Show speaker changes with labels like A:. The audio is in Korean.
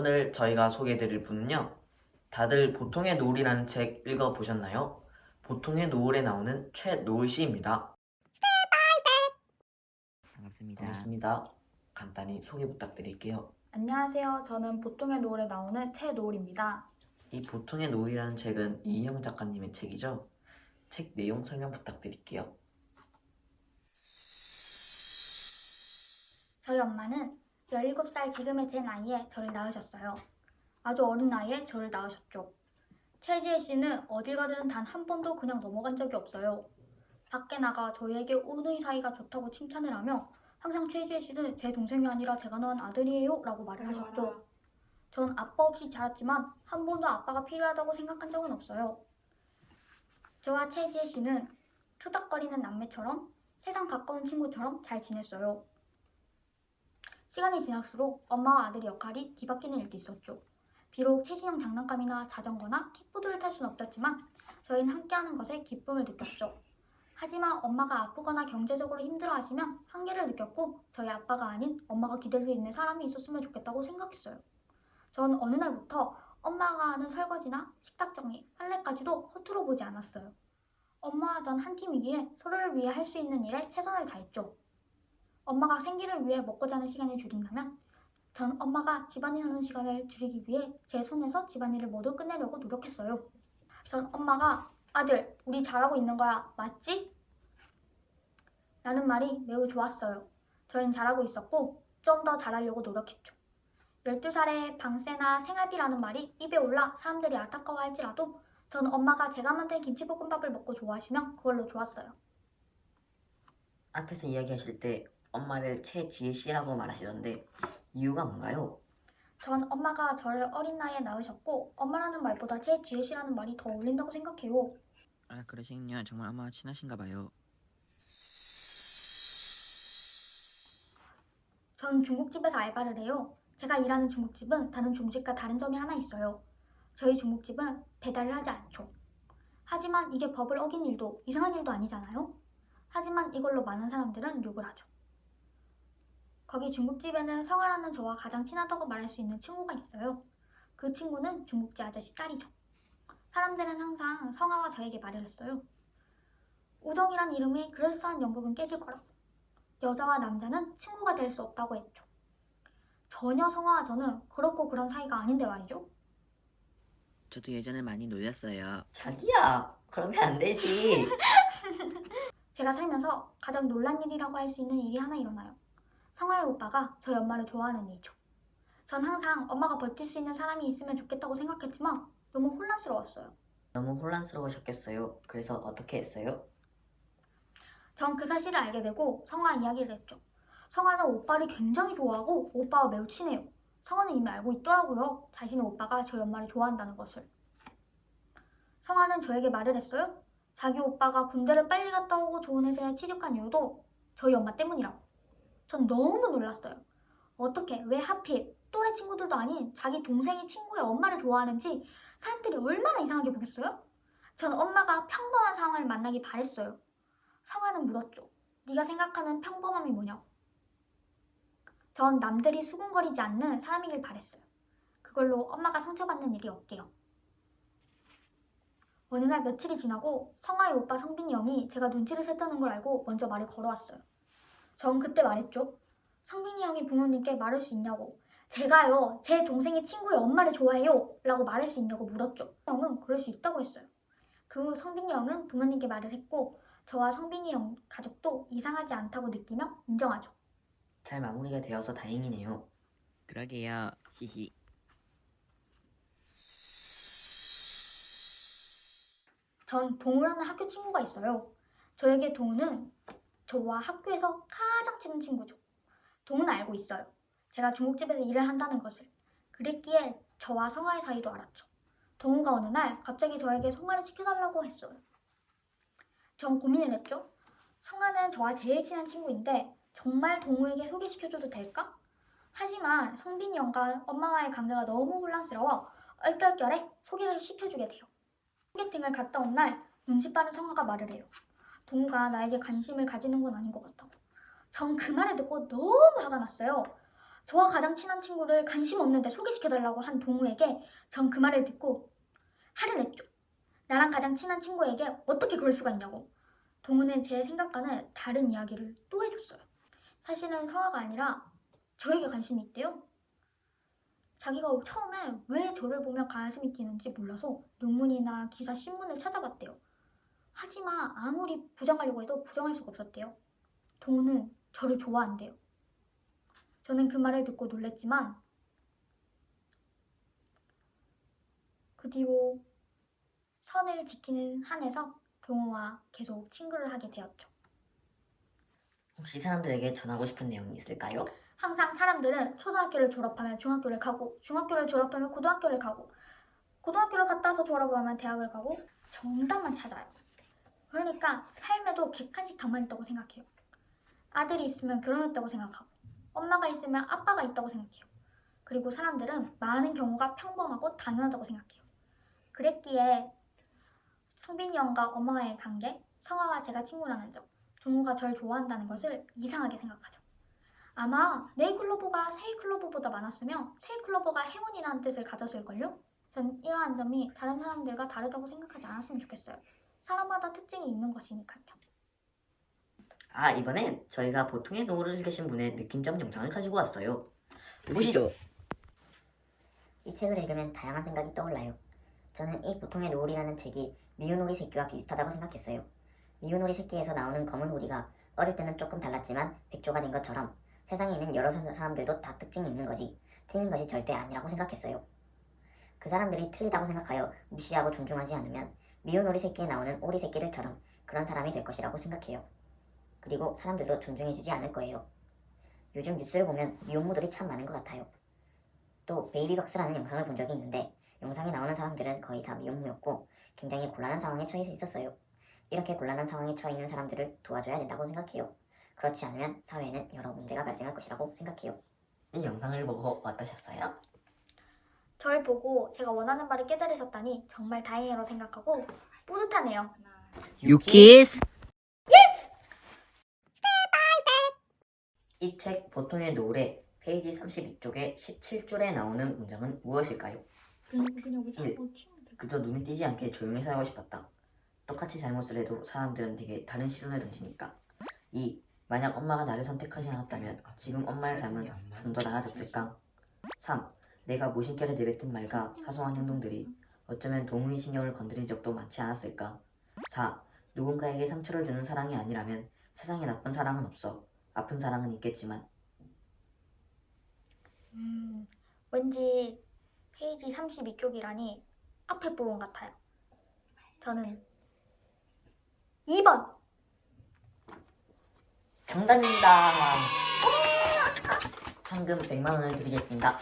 A: 오늘 저희가 소개해드릴 분은요. 다들 보통의 노을이라는 책 읽어보셨나요? 보통의 노을에 나오는 최노을 씨입니다.
B: 반갑습니다.
A: 반갑습니다. 간단히 소개 부탁드릴게요.
C: 안녕하세요. 저는 보통의 노을에 나오는 최노을입니다.
A: 이 보통의 노을이라는 책은 이희영 작가님의 책이죠. 책 내용 설명 부탁드릴게요.
D: 저희 엄마는 17살 지금의 제 나이에 저를 낳으셨어요. 아주 어린 나이에 저를 낳으셨죠. 최지혜 씨는 어딜 가든 단 한 번도 그냥 넘어간 적이 없어요. 밖에 나가 저희에게 오누이 사이가 좋다고 칭찬을 하며 항상 최지혜 씨는 제 동생이 아니라 제가 낳은 아들이에요 라고 말을 하셨죠. 전 아빠 없이 자랐지만 한 번도 아빠가 필요하다고 생각한 적은 없어요. 저와 최지혜 씨는 투닥거리는 남매처럼 세상 가까운 친구처럼 잘 지냈어요. 시간이 지날수록 엄마와 아들의 역할이 뒤바뀌는 일도 있었죠. 비록 최신형 장난감이나 자전거나 킥보드를 탈 수는 없었지만 저희는 함께하는 것에 기쁨을 느꼈죠. 하지만 엄마가 아프거나 경제적으로 힘들어하시면 한계를 느꼈고 저희 아빠가 아닌 엄마가 기댈 수 있는 사람이 있었으면 좋겠다고 생각했어요. 전 어느 날부터 엄마가 하는 설거지나 식탁 정리, 빨래까지도 허투루 보지 않았어요. 엄마와 전 한 팀이기에 서로를 위해 할 수 있는 일에 최선을 다했죠. 엄마가 생기를 위해 먹고 자는 시간을 줄인다면 전 엄마가 집안일 하는 시간을 줄이기 위해 제 손에서 집안일을 모두 끝내려고 노력했어요. 전 엄마가 아들, 우리 잘하고 있는 거야, 맞지? 라는 말이 매우 좋았어요. 저희는 잘하고 있었고 좀 더 잘하려고 노력했죠. 12살에 방세나 생활비라는 말이 입에 올라 사람들이 안타까워할지라도 전 엄마가 제가 만든 김치볶음밥을 먹고 좋아하시면 그걸로 좋았어요.
B: 앞에서 이야기하실 때 엄마를 최지혜 씨라고 말하시던데 이유가 뭔가요?
D: 전 엄마가 저를 어린 나이에 낳으셨고 엄마라는 말보다 최지혜 씨라는 말이 더 어울린다고 생각해요.
E: 아, 그러시군요. 정말 엄마가 친하신가 봐요.
D: 전 중국집에서 알바를 해요. 제가 일하는 중국집은 다른 중국집과 다른 점이 하나 있어요. 저희 중국집은 배달을 하지 않죠. 하지만 이게 법을 어긴 일도 이상한 일도 아니잖아요. 하지만 이걸로 많은 사람들은 욕을 하죠. 거기 중국집에는 성아라는 저와 가장 친하다고 말할 수 있는 친구가 있어요. 그 친구는 중국집 아저씨 딸이죠. 사람들은 항상 성아와 저에게 말을 했어요. 우정이란 이름이 그럴싸한 연극은 깨질 거라고. 여자와 남자는 친구가 될 수 없다고 했죠. 전혀 성아와 저는 그렇고 그런 사이가 아닌데 말이죠.
E: 저도 예전에 많이 놀렸어요.
B: 자기야, 그러면 안 되지.
D: 제가 살면서 가장 놀란 일이라고 할 수 있는 일이 하나 일어나요. 성아의 오빠가 저희 엄마를 좋아하는 일이죠. 전 항상 엄마가 버틸 수 있는 사람이 있으면 좋겠다고 생각했지만 너무 혼란스러웠어요.
B: 너무 혼란스러우셨겠어요. 그래서 어떻게 했어요?
D: 전 그 사실을 알게 되고 성아 이야기를 했죠. 성아는 오빠를 굉장히 좋아하고 오빠와 매우 친해요. 성아는 이미 알고 있더라고요. 자신의 오빠가 저희 엄마를 좋아한다는 것을. 성아는 저에게 말을 했어요. 자기 오빠가 군대를 빨리 갔다 오고 좋은 회사에 취직한 이유도 저희 엄마 때문이라고. 전 너무 놀랐어요. 어떻게, 왜 하필 또래 친구들도 아닌 자기 동생의 친구의 엄마를 좋아하는지 사람들이 얼마나 이상하게 보겠어요? 전 엄마가 평범한 상황을 만나기 바랬어요. 성아는 물었죠. 네가 생각하는 평범함이 뭐냐고. 전 남들이 수군거리지 않는 사람이길 바랬어요. 그걸로 엄마가 상처받는 일이 없게요. 어느 날 며칠이 지나고 성아의 오빠 성빈이 형이 제가 눈치를 챘다는 걸 알고 먼저 말을 걸어왔어요. 전 그때 말했죠. 성빈이 형이 부모님께 말할 수 있냐고. 제가요, 제 동생의 친구의 엄마를 좋아해요 라고 말할 수 있냐고 물었죠. 형은 그럴 수 있다고 했어요. 그 후 성빈이 형은 부모님께 말을 했고 저와 성빈이 형 가족도 이상하지 않다고 느끼며 인정하죠.
B: 잘 마무리가 되어서 다행이네요.
E: 그러게요. 히히.
D: 전 동우라는 학교 친구가 있어요. 저에게 동우는 저와 학교에서 가장 친한 친구죠. 동우는 알고 있어요. 제가 중국집에서 일을 한다는 것을. 그랬기에 저와 성아의 사이도 알았죠. 동우가 어느 날 갑자기 저에게 성아를 시켜달라고 했어요. 전 고민을 했죠. 성아는 저와 제일 친한 친구인데 정말 동우에게 소개시켜줘도 될까? 하지만 성빈이 형과 엄마와의 관계가 너무 혼란스러워 얼떨결에 소개를 시켜주게 돼요. 소개팅을 갔다 온 날 눈치 빠른 성아가 말을 해요. 동우가 나에게 관심을 가지는 건 아닌 것 같다고. 전 그 말을 듣고 너무 화가 났어요. 저와 가장 친한 친구를 관심 없는데 소개시켜달라고 한 동우에게 전 그 말을 듣고 화를 냈죠. 나랑 가장 친한 친구에게 어떻게 그럴 수가 있냐고. 동우는 제 생각과는 다른 이야기를 또 해줬어요. 사실은 성화가 아니라 저에게 관심이 있대요. 자기가 처음에 왜 저를 보면 가슴이 뛰는지 몰라서 논문이나 기사, 신문을 찾아봤대요. 하지만 아무리 부정하려고 해도 부정할 수가 없었대요. 동우는 저를 좋아한대요. 저는 그 말을 듣고 놀랬지만 그 뒤로 선을 지키는 한에서 동우와 계속 친구를 하게 되었죠.
B: 혹시 사람들에게 전하고 싶은 내용이 있을까요?
D: 항상 사람들은 초등학교를 졸업하면 중학교를 가고 중학교를 졸업하면 고등학교를 가고 고등학교를 갔다 와서 졸업을 하면 대학을 가고 정답만 찾아요. 그러니까 삶에도 객관식 답만 있다고 생각해요. 아들이 있으면 결혼했다고 생각하고 엄마가 있으면 아빠가 있다고 생각해요. 그리고 사람들은 많은 경우가 평범하고 당연하다고 생각해요. 그랬기에 성빈이 형과 엄마와의 관계, 성화와 제가 친구라는 점, 동우가 절 좋아한다는 것을 이상하게 생각하죠. 아마 네이클로버가 세이클로버보다 많았으면 세이클로버가 행운이라는 뜻을 가졌을걸요? 전 이러한 점이 다른 사람들과 다르다고 생각하지 않았으면 좋겠어요. 사람마다 특징이 있는 것이니까요.
B: 이번엔 저희가 보통의 노후를 읽으신 분의 느낀 점 영상을 가지고 왔어요.
E: 보시죠.
F: 이 책을 읽으면 다양한 생각이 떠올라요. 저는 이 보통의 노을이라는 책이 미운 오리 새끼와 비슷하다고 생각했어요. 미운 오리 새끼에서 나오는 검은 오리가 어릴 때는 조금 달랐지만 백조가 된 것처럼 세상에 있는 여러 사람들도 다 특징이 있는 거지 틀린 것이 절대 아니라고 생각했어요. 그 사람들이 틀리다고 생각하여 무시하고 존중하지 않으면 미운 오리 새끼에 나오는 오리 새끼들처럼 그런 사람이 될 것이라고 생각해요. 그리고 사람들도 존중해주지 않을 거예요. 요즘 뉴스를 보면 미혼모들이 참 많은 것 같아요. 또 베이비박스라는 영상을 본 적이 있는데 영상에 나오는 사람들은 거의 다 미혼모였고 굉장히 곤란한 상황에 처해 있었어요. 이렇게 곤란한 상황에 처해 있는 사람들을 도와줘야 된다고 생각해요. 그렇지 않으면 사회에는 여러 문제가 발생할 것이라고 생각해요.
B: 이 영상을 보고 어떠셨어요?
D: 절 보고 제가 원하는 바를 깨달으셨다니 정말 다행이라고 생각하고 뿌듯하네요.
E: 유키스.
B: 이 책 보통의 노을의 페이지 32쪽에 17줄에 나오는 문장은 무엇일까요?
C: 그냥 왜
B: 자꾸
C: 튀면 돼?
B: 그저 눈에 띄지 않게 조용히 살고 싶었다. 똑같이 잘못을 해도 사람들은 되게 다른 시선을 던지니까. 2. 만약 엄마가 나를 선택하지 않았다면 지금 엄마의 삶은 좀 더 나아졌을까? 3. 내가 무심결에 내뱉은 말과 사소한 행동들이 어쩌면 동우의 신경을 건드린 적도 많지 않았을까? 4. 누군가에게 상처를 주는 사랑이 아니라면 세상에 나쁜 사랑은 없어. 아픈 사랑은 있겠지만.
D: 왠지 페이지 32쪽이라니 앞에 부분 같아요. 저는 2번!
B: 정답입니다. 상금 100만 원을 드리겠습니다.